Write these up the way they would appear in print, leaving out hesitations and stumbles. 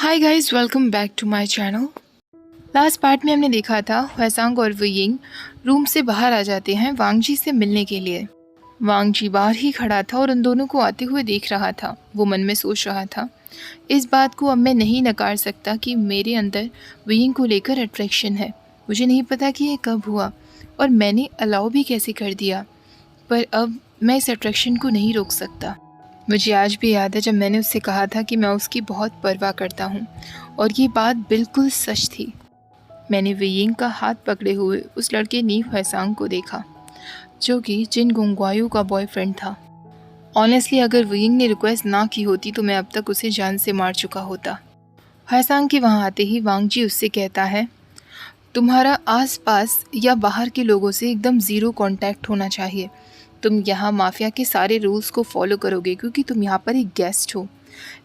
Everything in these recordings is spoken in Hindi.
Hi guys, welcome back to my channel. Last part में हमने देखा था हुएसांग और वुयिंग रूम से बाहर आ जाते हैं वांगजी से मिलने के लिए। वांगजी बाहर ही खड़ा था और उन दोनों को आते हुए देख रहा था। वो मन में सोच रहा था, इस बात को अब मैं नहीं नकार सकता कि मेरे अंदर वुयिंग को लेकर अट्रैक्शन है। मुझे नहीं पता कि ये कब हुआ और मैंने अलाउ भी कैसे कर दिया, पर अब मैं इस अट्रैक्शन को नहीं रोक सकता। मुझे आज भी याद है जब मैंने उससे कहा था कि मैं उसकी बहुत परवाह करता हूँ, और ये बात बिल्कुल सच थी। मैंने वुयिंग का हाथ पकड़े हुए उस लड़के नी हुएसांग को देखा, जो कि जिन गुंगवायू का बॉयफ्रेंड था। ऑनेस्टली अगर वुयिंग ने रिक्वेस्ट ना की होती तो मैं अब तक उसे जान से मार चुका होता। हुएसांग के वहाँ आते ही वांगजी उससे कहता है, तुम्हारा आसपास या बाहर के लोगों से एकदम ज़ीरो कांटेक्ट होना चाहिए। तुम यहाँ माफिया के सारे रूल्स को फॉलो करोगे क्योंकि तुम यहाँ पर एक गेस्ट हो।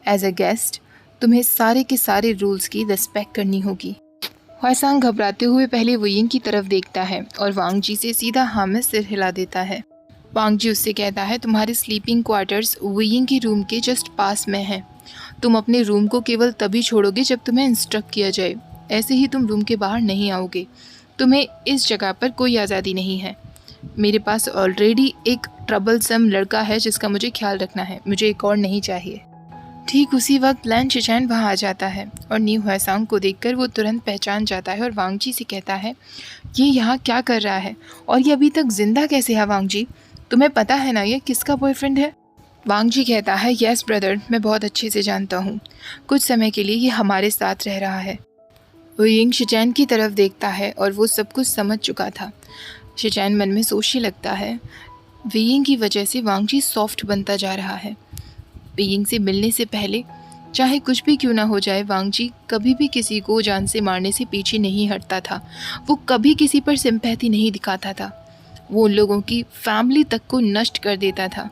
एज अ गेस्ट तुम्हें सारे के सारे रूल्स की रिस्पेक्ट करनी होगी। हुएसांग घबराते हुए पहले वुयिंग की तरफ देखता है और वांगजी से सीधा हाँ में सिर हिला देता है। वांगजी उससे कहता है, तुम्हारे स्लीपिंग क्वार्टर्स वुयिंग के रूम के जस्ट पास में हैं। तुम अपने रूम को केवल तभी छोड़ोगे जब तुम्हें इंस्ट्रक्ट किया जाए। ऐसे ही तुम रूम के बाहर नहीं आओगे। तुम्हें इस जगह पर कोई आज़ादी नहीं है। मेरे पास ऑलरेडी एक ट्रबलसम लड़का है जिसका मुझे ख्याल रखना है। मुझे एक और नहीं चाहिए। ठीक उसी वक्त लैन शिचैन वहाँ आ जाता है और नी हुएसांग को देखकर वो तुरंत पहचान जाता है और वांगजी से कहता है, ये यहाँ क्या कर रहा है और ये अभी तक जिंदा कैसे है? वांगजी, तुम्हें पता है ना ये किसका बॉयफ्रेंड है? वांगजी कहता है, यस ब्रदर, मैं बहुत अच्छे से जानता हूँ। कुछ समय के लिए ये हमारे साथ रह रहा है। वुयिंग शिचैन की तरफ देखता है और वो सब कुछ समझ चुका था। शिचैन मन में सोचने लगता है, वुयिंग की वजह से वांगजी सॉफ्ट बनता जा रहा है। वुयिंग से मिलने से पहले चाहे कुछ भी क्यों ना हो जाए, वांगजी कभी भी किसी को जान से मारने से पीछे नहीं हटता था। वो कभी किसी पर सिंपैथी नहीं दिखाता था। वो उन लोगों की फैमिली तक को नष्ट कर देता था।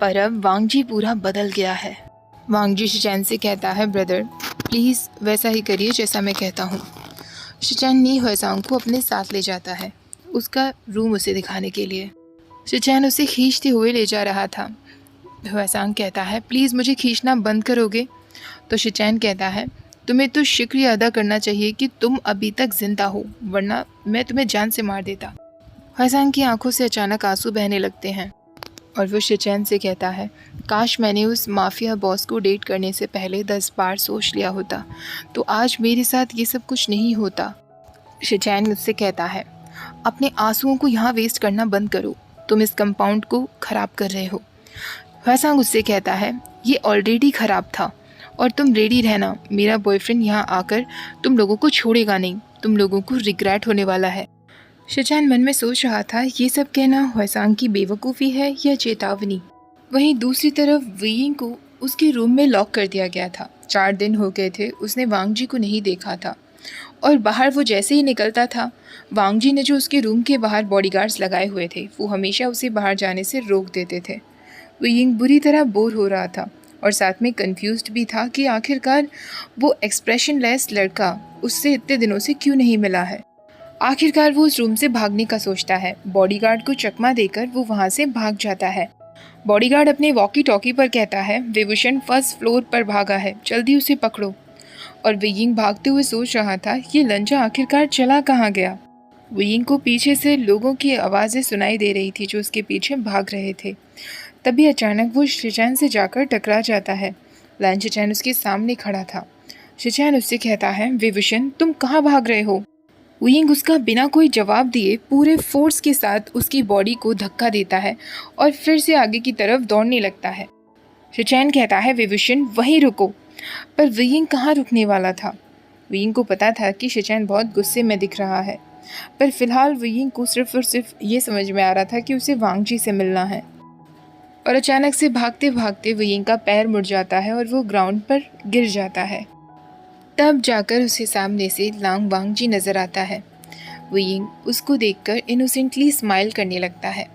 पर अब वांगजी पूरा बदल गया है। वांगजी शिचैन से कहता है, ब्रदर प्लीज़ वैसा ही करिए जैसा मैं कहता हूँ। शिचैन नी हुएसांग को अपने साथ ले जाता है, उसका रूम उसे दिखाने के लिए। शिचैन उसे खींचते हुए ले जा रहा था। हुएसांग कहता है, प्लीज़ मुझे खींचना बंद करोगे? तो शिचैन कहता है, तुम्हें तो शुक्रिया अदा करना चाहिए कि तुम अभी तक जिंदा हो, वरना मैं तुम्हें जान से मार देता। हुएसांग की आंखों से अचानक आंसू बहने लगते हैं और वो शिचैन से कहता है, काश मैंने उस माफिया बॉस को डेट करने से पहले 10 बार सोच लिया होता तो आज मेरे साथ ये सब कुछ नहीं होता। शिचैन मुझसे कहता है, अपने आंसुओं को यहाँ वेस्ट करना बंद करो, तुम इस कंपाउंड को ख़राब कर रहे हो। हुएसांग उससे कहता है, ये ऑलरेडी ख़राब था और तुम रेडी रहना, मेरा बॉयफ्रेंड यहाँ आकर तुम लोगों को छोड़ेगा नहीं, तुम लोगों को रिग्रेट होने वाला है। शिचैन मन में सोच रहा था, ये सब कहना हुएसांग की बेवकूफ़ी है या चेतावनी। वहीं दूसरी तरफ वुयिंग को उसके रूम में लॉक कर दिया गया था। 4 दिन हो गए थे उसने वांगजी को नहीं देखा था और बाहर वो जैसे ही निकलता था, वांगजी ने जो उसके रूम के बाहर बॉडीगार्ड्स लगाए हुए थे वो हमेशा उसे बाहर जाने से रोक देते थे। वुयिंग बुरी तरह बोर हो रहा था और साथ में कंफ्यूज्ड भी था कि आखिरकार वो एक्सप्रेशनलेस लड़का उससे इतने दिनों से क्यों नहीं मिला है। आखिरकार वो उस रूम से भागने का सोचता है। बॉडीगार्ड को चकमा देकर वो वहाँ से भाग जाता है। बॉडीगार्ड अपने वॉकी टॉकी पर कहता है, विभूषण फर्स्ट फ्लोर पर भागा है, जल्दी उसे पकड़ो। और वुयिंग भागते हुए सोच रहा था, ये लंजा आखिरकार चला कहाँ गया। वुयिंग को पीछे से लोगों की आवाज़ें सुनाई दे रही थी जो उसके पीछे भाग रहे थे। तभी अचानक वो शिचैन से जाकर टकरा जाता है। लैन शिचैन उसके सामने खड़ा था। शिचैन उससे कहता है, विभूषण तुम कहाँ भाग रहे हो? वुयिंग उसका बिना कोई जवाब दिए पूरे फोर्स के साथ उसकी बॉडी को धक्का देता है और फिर से आगे की तरफ दौड़ने लगता है। शिचैन कहता है, विभूषण वहीं रुको। पर वुयिंग कहाँ रुकने वाला था। वुयिंग को पता था कि शिचैन बहुत गुस्से में दिख रहा है, पर फिलहाल वुयिंग को सिर्फ और सिर्फ ये समझ में आ रहा था कि उसे वांगजी से मिलना है। और अचानक से भागते भागते वुयिंग का पैर मुड़ जाता है और वो ग्राउंड पर गिर जाता है। तब जाकर उसे सामने से लांग वांगजी नज़र आता है। वुयिंग उसको देखकर इनोसेंटली स्माइल करने लगता है।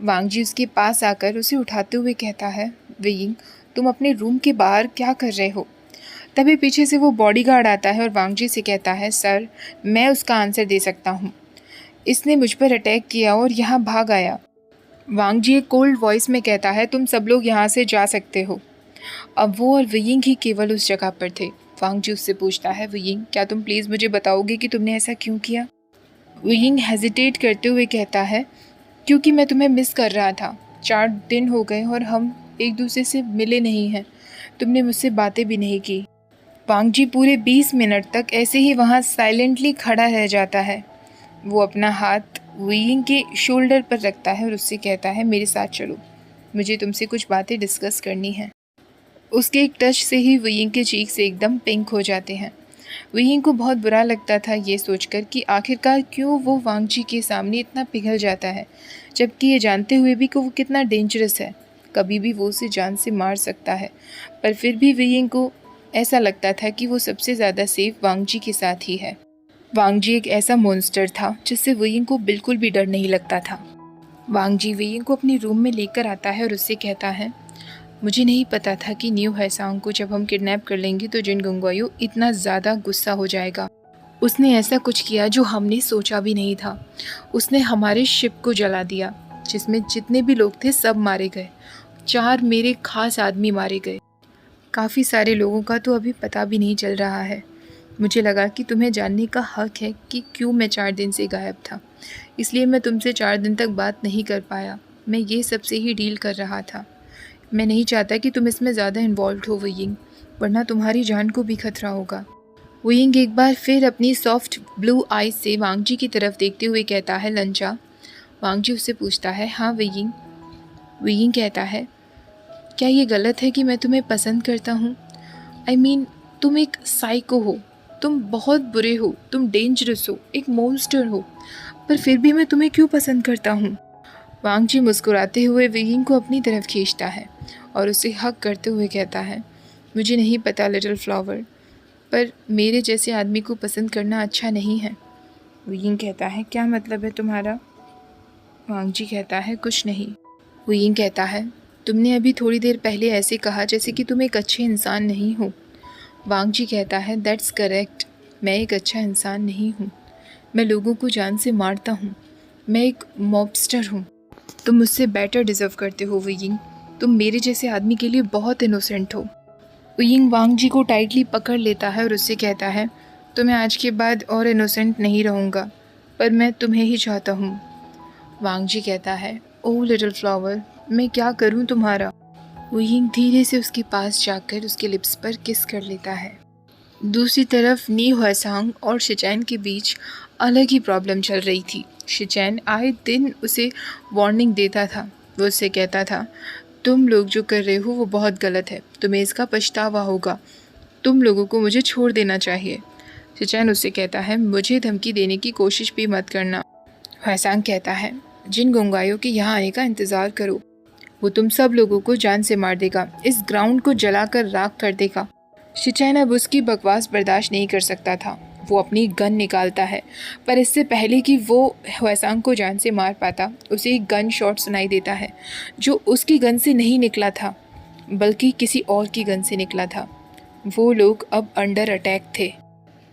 वांगजी उसके पास आकर उसे उठाते हुए कहता है, वुयिंग तुम अपने रूम के बाहर क्या कर रहे हो? तभी पीछे से वो बॉडीगार्ड आता है और वांगजी से कहता है, सर मैं उसका आंसर दे सकता हूँ। इसने मुझ पर अटैक किया और यहाँ भाग आया। वांगजी एक कोल्ड वॉइस में कहता है, तुम सब लोग यहाँ से जा सकते हो। अब वो और वुयिंग ही केवल उस जगह पर थे। वांग जी उससे पूछता है, वुयिंग क्या तुम प्लीज़ मुझे बताओगे कि तुमने ऐसा क्यों किया? वुयिंग हेजिटेट करते हुए कहता है, क्योंकि मैं तुम्हें मिस कर रहा था। 4 दिन हो गए और हम एक दूसरे से मिले नहीं हैं। तुमने मुझसे बातें भी नहीं की। वांग जी पूरे 20 मिनट तक ऐसे ही वहाँ साइलेंटली खड़ा रह जाता है। वो अपना हाथ वुयिंग के शोल्डर पर रखता है और उससे कहता है, मेरे साथ चलो, मुझे तुमसे कुछ बातें डिस्कस करनी है। उसके एक टच से ही वुयिंग के चीक्स एकदम पिंक हो जाते हैं। वुयिंग को बहुत बुरा लगता था ये सोचकर कि आखिरकार क्यों वो वांग जी के सामने इतना पिघल जाता है, जबकि ये जानते हुए भी कि वो कितना डेंजरस है, कभी भी वो उसे जान से मार सकता है। पर फिर भी वुयिंग को ऐसा लगता था कि वो सबसे ज़्यादा सेफ वांग जी के साथ ही है। वांग जी एक ऐसा मॉन्स्टर था जिससे वुयिंग को बिल्कुल भी डर नहीं लगता था। वांग जी वुयिंग को अपने रूम में लेकर आता है और उससे कहता है, मुझे नहीं पता था कि न्यू हैसांग को जब हम किडनैप कर लेंगे तो जिन गुंगवायु इतना ज़्यादा गुस्सा हो जाएगा। उसने ऐसा कुछ किया जो हमने सोचा भी नहीं था। उसने हमारे शिप को जला दिया, जिसमें जितने भी लोग थे सब मारे गए। 4 मेरे खास आदमी मारे गए। काफ़ी सारे लोगों का तो अभी पता भी नहीं चल रहा है। मुझे लगा कि तुम्हें जानने का हक है कि क्यों मैं 4 दिन से गायब था, इसलिए मैं तुमसे 4 दिन तक बात नहीं कर पाया। मैं ये सबसे ही डील कर रहा था। मैं नहीं चाहता कि तुम इसमें ज़्यादा इन्वॉल्व हो वुयिंग, वरना तुम्हारी जान को भी खतरा होगा। वुयिंग एक बार फिर अपनी सॉफ्ट ब्लू आइज से वांग जी की तरफ देखते हुए कहता है, लंचा। वांग जी उससे पूछता है, हाँ वुयिंग। वुयिंग कहता है, क्या ये गलत है कि मैं तुम्हें पसंद करता हूँ? आई मीन, तुम एक साइको हो, तुम बहुत बुरे हो, तुम डेंजरस हो, एक मॉन्स्टर हो, पर फिर भी मैं तुम्हें क्यों पसंद करता हूँ? वांग जी मुस्कुराते हुए वुयिंग को अपनी तरफ खींचता है और उसे हक करते हुए कहता है, मुझे नहीं पता लिटिल फ्लावर, पर मेरे जैसे आदमी को पसंद करना अच्छा नहीं है। वुयिंग कहता है, क्या मतलब है तुम्हारा? वांग जी कहता है, कुछ नहीं। वुयिंग कहता है, तुमने अभी थोड़ी देर पहले ऐसे कहा जैसे कि तुम एक अच्छे इंसान नहीं हो। वांग जी कहता है, दैट्स करेक्ट, मैं एक अच्छा इंसान नहीं हूँ। मैं लोगों को जान से मारता हूँ। मैं एक मॉबस्टर हूँ। तुम मुझसे बेटर डिज़र्व करते हो वुयिंग। तुम मेरे जैसे आदमी के लिए बहुत इनोसेंट हो। वुयिंग वांग जी को टाइटली पकड़ लेता है और उससे कहता है, तो मैं आज के बाद और इनोसेंट नहीं रहूँगा, पर मैं तुम्हें ही चाहता हूँ। वांग जी कहता है, ओह लिटिल फ्लावर, मैं क्या करूँ तुम्हारा? वुयिंग धीरे से उसके पास जाकर उसके लिप्स पर किस कर लेता है। दूसरी तरफ नी हुआसांग और शिचैन के बीच अलग ही प्रॉब्लम चल रही थी। शिचैन आए दिन उसे वार्निंग देता था। वो उससे कहता था, तुम लोग जो कर रहे हो वो बहुत गलत है, तुम्हें इसका पछतावा होगा, तुम लोगों को मुझे छोड़ देना चाहिए। शिचैन उससे कहता है, मुझे धमकी देने की कोशिश भी मत करना। हुआसांग कहता है, जिन गुंगायों के यहाँ आने का इंतज़ार करो, वो तुम सब लोगों को जान से मार देगा, इस ग्राउंड को जलाकर राख कर देगा। शिचैन अब उसकी बकवास बर्दाश्त नहीं कर सकता था। वो अपनी गन निकालता है, पर इससे पहले कि वो हुआसांग को जान से मार पाता, उसे एक गन शॉट सुनाई देता है, जो उसकी गन से नहीं निकला था, बल्कि किसी और की गन से निकला था। वो लोग अब अंडर अटैक थे।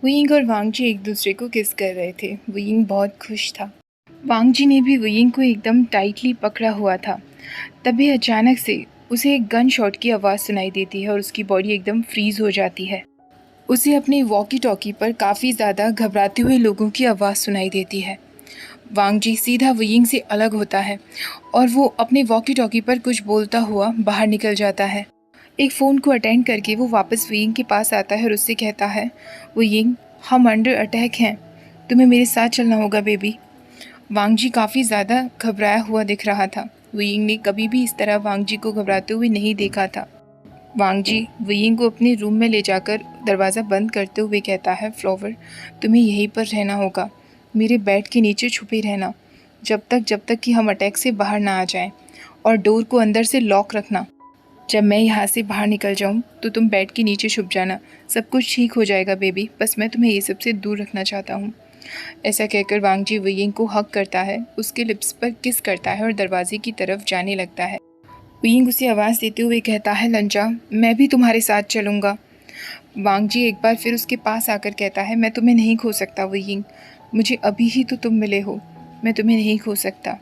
वुयिंग और वांग जी एक दूसरे को किस कर रहे थे। वुयिंग बहुत खुश था। वांग जी ने भी वुयिंग को एकदम टाइटली पकड़ा हुआ था। तभी अचानक से उसे एक गन शॉट की आवाज़ सुनाई देती है और उसकी बॉडी एकदम फ्रीज हो जाती है। उसे अपनी वॉकी टॉकी पर काफ़ी ज़्यादा घबराते हुए लोगों की आवाज़ सुनाई देती है। वांग जी सीधा वुयिंग से अलग होता है और वो अपने वॉकी टॉकी पर कुछ बोलता हुआ बाहर निकल जाता है। एक फ़ोन को अटेंड करके वो वापस वुयिंग के पास आता है और उससे कहता है, वुयिंग, हम अंडर अटैक हैं, तुम्हें मेरे साथ चलना होगा बेबी। वांग जी काफ़ी ज़्यादा घबराया हुआ दिख रहा था। वुयिंग ने कभी भी इस तरह वांग जी को घबराते हुए नहीं देखा था। वांग जी वुयिंग को अपने रूम में ले जाकर दरवाज़ा बंद करते हुए कहता है, फ्लावर, तुम्हें यहीं पर रहना होगा, मेरे बेड के नीचे छुपे रहना, जब तक कि हम अटैक से बाहर ना आ जाएं, और डोर को अंदर से लॉक रखना। जब मैं यहाँ से बाहर निकल जाऊँ तो तुम बेड के नीचे छुप जाना, सब कुछ ठीक हो जाएगा बेबी, बस मैं तुम्हें ये सबसे दूर रखना चाहता हूँ। ऐसा कहकर वांग जी वुयिंग को हक करता है, उसके लिप्स पर किस करता है और दरवाजे की तरफ जाने लगता है। वुयिंग उसे आवाज़ देते हुए कहता है, लंजा, मैं भी तुम्हारे साथ चलूँगा। वांग जी एक बार फिर उसके पास आकर कहता है, मैं तुम्हें नहीं खो सकता वुयिंग, मुझे अभी ही तो तुम मिले हो, मैं तुम्हें नहीं खो सकता।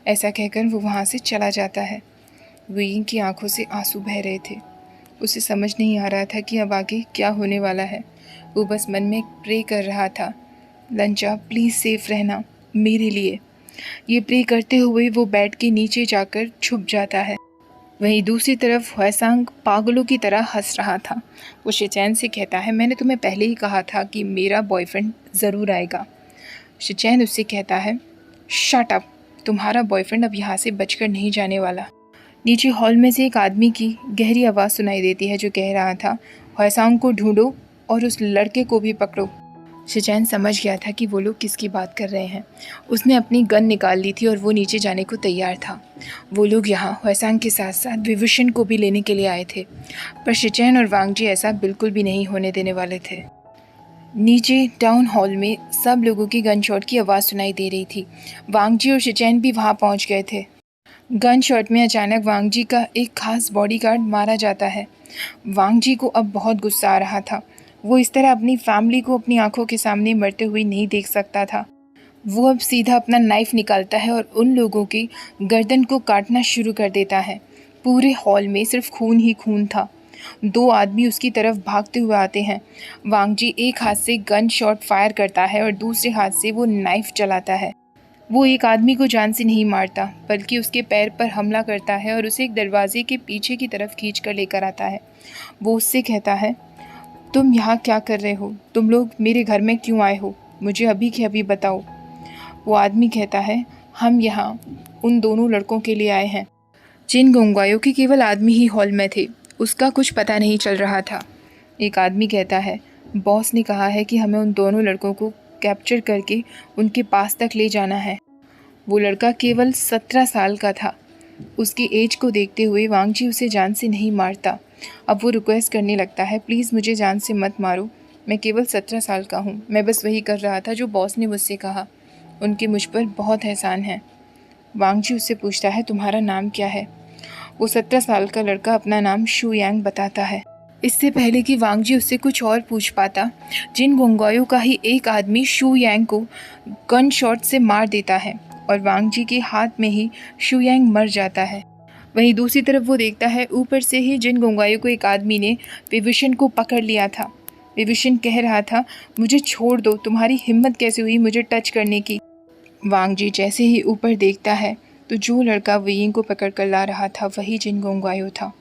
ऐसा कहकर वो वहाँ से चला जाता है। वुयिंग की आंखों से आंसू बह रहे थे। उसे समझ नहीं आ रहा था कि अब आगे क्या होने वाला है। वो बस मन में प्रे कर रहा था, लंचा प्लीज़ सेफ रहना मेरे लिए। ये प्रे करते हुए वो बेड के नीचे जाकर छुप जाता है। वहीं दूसरी तरफ ह्वेसांग पागलों की तरह हंस रहा था। वो शिचैन से कहता है, मैंने तुम्हें पहले ही कहा था कि मेरा बॉयफ्रेंड ज़रूर आएगा। शिचैन उससे कहता है, शट अप, तुम्हारा बॉयफ्रेंड अब यहाँ से बचकर नहीं जाने वाला। नीचे हॉल में से एक आदमी की गहरी आवाज़ सुनाई देती है जो कह रहा था, ह्वेसांग को ढूंढो और उस लड़के को भी पकड़ो। शिचैन समझ गया था कि वो लोग किसकी बात कर रहे हैं। उसने अपनी गन निकाल ली थी और वो नीचे जाने को तैयार था। वो लोग यहाँ ह्वेसांग के साथ साथ विभूषण को भी लेने के लिए आए थे, पर शिचैन और वांगजी ऐसा बिल्कुल भी नहीं होने देने वाले थे। नीचे टाउन हॉल में सब लोगों की गन शॉट की आवाज़ सुनाई दे रही थी। वांगजी और शिचैन भी वहाँ पहुँच गए थे। गन शॉट में अचानक वांगजी का एक खास बॉडीगार्ड मारा जाता है। वांगजी को अब बहुत गुस्सा आ रहा था। वो इस तरह अपनी फैमिली को अपनी आंखों के सामने मरते हुए नहीं देख सकता था। वो अब सीधा अपना नाइफ निकालता है और उन लोगों की गर्दन को काटना शुरू कर देता है। पूरे हॉल में सिर्फ खून ही खून था। 2 आदमी उसकी तरफ भागते हुए आते हैं। वांगजी एक हाथ से गन शॉट फायर करता है और दूसरे हाथ से वो नाइफ चलाता है। वो एक आदमी को जान से नहीं मारता, बल्कि उसके पैर पर हमला करता है और उसे एक दरवाजे के पीछे की तरफ खींच कर लेकर आता है। वो उससे कहता है, तुम यहाँ क्या कर रहे हो? तुम लोग मेरे घर में क्यों आए हो? मुझे अभी के अभी बताओ। वो आदमी कहता है, हम यहाँ उन दोनों लड़कों के लिए आए हैं। जिन गुंगायों के केवल आदमी ही हॉल में थे, उसका कुछ पता नहीं चल रहा था। एक आदमी कहता है, बॉस ने कहा है कि हमें उन दोनों लड़कों को कैप्चर करके उनके पास तक ले जाना है। वो लड़का केवल 17 साल का था। उसकी एज को देखते हुए वांगजी उसे जान से नहीं मारता। अब वो रिक्वेस्ट करने लगता है, प्लीज़ मुझे जान से मत मारो, मैं केवल 17 साल का हूँ, मैं बस वही कर रहा था जो बॉस ने मुझसे कहा। उनके मुझ पर बहुत एहसान है। वांगजी उससे पूछता है, तुम्हारा नाम क्या है? वो 17 साल का लड़का अपना नाम शू यांग बताता है। इससे पहले कि वांगजी उससे कुछ और पूछ पाता, जिन गुंगायों का ही एक आदमी शू यांग को गन शॉट से मार देता है और वांगजी के हाथ में ही शू यांग मर जाता है। वहीं दूसरी तरफ वो देखता है, ऊपर से ही जिन गुंगायों को एक आदमी ने विभूषण को पकड़ लिया था। विभूषण कह रहा था, मुझे छोड़ दो, तुम्हारी हिम्मत कैसे हुई मुझे टच करने की? वांगजी जैसे ही ऊपर देखता है तो जो लड़का वेयिंग को पकड़ कर ला रहा था वही जिन गुंगायो था।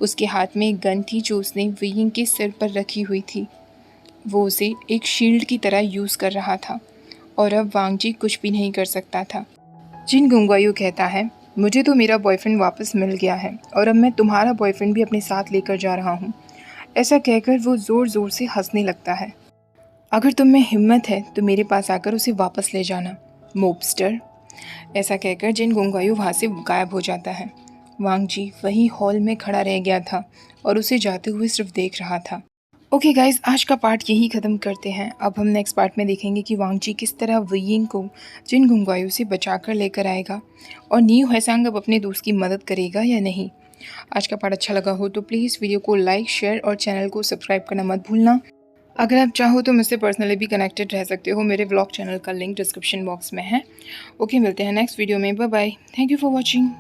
उसके हाथ में एक गन थी जो उसने वेयिंग के सिर पर रखी हुई थी। वो उसे एक शील्ड की तरह यूज़ कर रहा था और अब वांगजी कुछ भी नहीं कर सकता था। जिन गुंगायो कहता है, मुझे तो मेरा बॉयफ्रेंड वापस मिल गया है और अब मैं तुम्हारा बॉयफ्रेंड भी अपने साथ लेकर जा रहा हूँ। ऐसा कहकर वो ज़ोर ज़ोर से हंसने लगता है। अगर तुम में हिम्मत है तो मेरे पास आकर उसे वापस ले जाना, मोबस्टर। ऐसा कहकर जिन गुंगायो वहाँ से गायब हो जाता है। वांगजी वही हॉल में खड़ा रह गया था और उसे जाते हुए सिर्फ देख रहा था। ओके गाइज, आज का पार्ट यही ख़त्म करते हैं। अब हम नेक्स्ट पार्ट में देखेंगे कि वांगजी किस तरह वेयिंग को जिन गुंगायो से बचा कर लेकर आएगा और न्यू ह्वेसांग अब अपने दोस्त की मदद करेगा या नहीं। आज का पार्ट अच्छा लगा हो तो प्लीज़ वीडियो को लाइक, शेयर और चैनल को सब्सक्राइब करना मत भूलना। अगर आप चाहो तो मुझसे पर्सनली भी कनेक्टेड रह सकते हो। मेरे व्लॉग चैनल का लिंक डिस्क्रिप्शन बॉक्स में है। ओके, मिलते हैं नेक्स्ट वीडियो में। Bye bye. Thank you for watching.